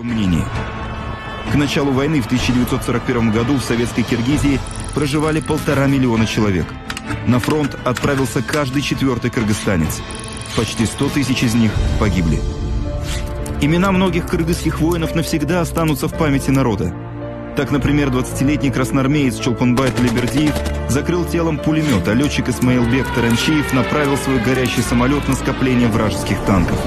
Мнение. К началу войны в 1941 году в советской Киргизии проживали 1,5 миллиона человек. На фронт отправился каждый 4-й кыргызстанец. Почти 100 тысяч из них погибли. Имена многих кыргызских воинов навсегда останутся в памяти народа. Так, например, 20-летний красноармеец Чолпонбай Талибердиев закрыл телом пулемет, а летчик Исмаилбек Таранчиев направил свой горящий самолет на скопление вражеских танков.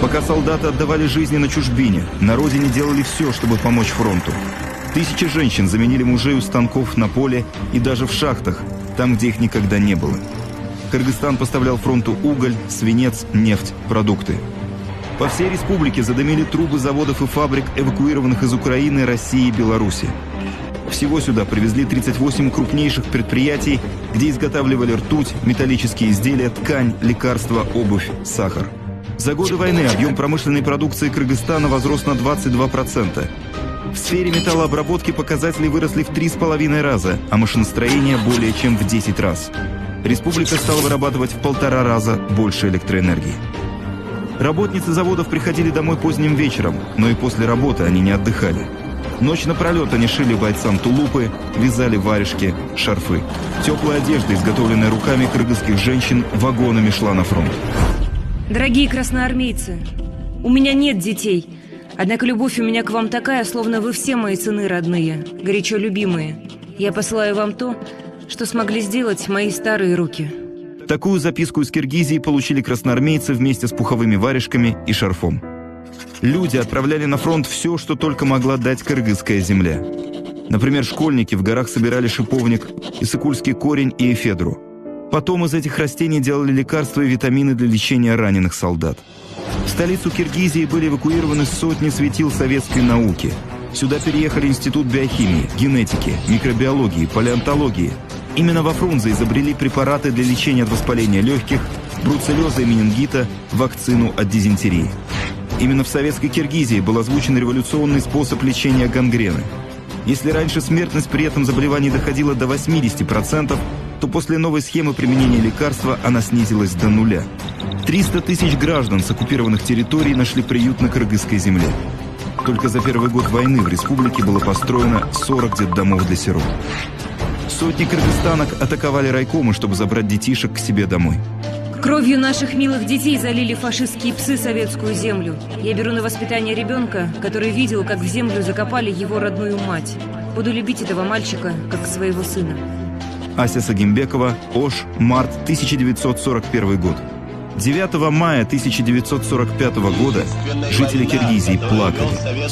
Пока солдаты отдавали жизни на чужбине, на родине делали все, чтобы помочь фронту. Тысячи женщин заменили мужей у станков на поле и даже в шахтах, там, где их никогда не было. Кыргызстан поставлял фронту уголь, свинец, нефть, продукты. По всей республике задымили трубы заводов и фабрик, эвакуированных из Украины, России и Беларуси. Всего сюда привезли 38 крупнейших предприятий, где изготавливали ртуть, металлические изделия, ткань, лекарства, обувь, сахар. За годы войны объем промышленной продукции Кыргызстана возрос на 22%. В сфере металлообработки показатели выросли в 3,5 раза, а машиностроение более чем в 10 раз. Республика стала вырабатывать в 1,5 раза больше электроэнергии. Работницы заводов приходили домой поздним вечером, но и после работы они не отдыхали. Ночь напролет они шили бойцам тулупы, вязали варежки, шарфы. Теплая одежда, изготовленная руками кыргызских женщин, вагонами шла на фронт. Дорогие красноармейцы, у меня нет детей, однако любовь у меня к вам такая, словно вы все мои сыны родные, горячо любимые. Я посылаю вам то, что смогли сделать мои старые руки. Такую записку из Киргизии получили красноармейцы вместе с пуховыми варежками и шарфом. Люди отправляли на фронт все, что только могла дать кыргызская земля. Например, школьники в горах собирали шиповник, исыкульский корень и эфедру. Потом из этих растений делали лекарства и витамины для лечения раненых солдат. В столицу Киргизии были эвакуированы сотни светил советской науки. Сюда переехали Институт биохимии, генетики, микробиологии, палеонтологии. Именно во Фрунзе изобрели препараты для лечения от воспаления легких, бруцеллеза и менингита, вакцину от дизентерии. Именно в советской Киргизии был озвучен революционный способ лечения гангрены. Если раньше смертность при этом заболевании доходила до 80%, то после новой схемы применения лекарства она снизилась до нуля. 300 тысяч граждан с оккупированных территорий нашли приют на кыргызской земле. Только за первый год войны в республике было построено 40 детдомов для сирот. Сотни кыргызстанок атаковали райкомы, чтобы забрать детишек к себе домой. Кровью наших милых детей залили фашистские псы советскую землю. Я беру на воспитание ребенка, который видел, как в землю закопали его родную мать. Буду любить этого мальчика, как своего сына. Ася Сагимбекова, Ош, март 1941 год. 9 мая 1945 года жители Киргизии плакали.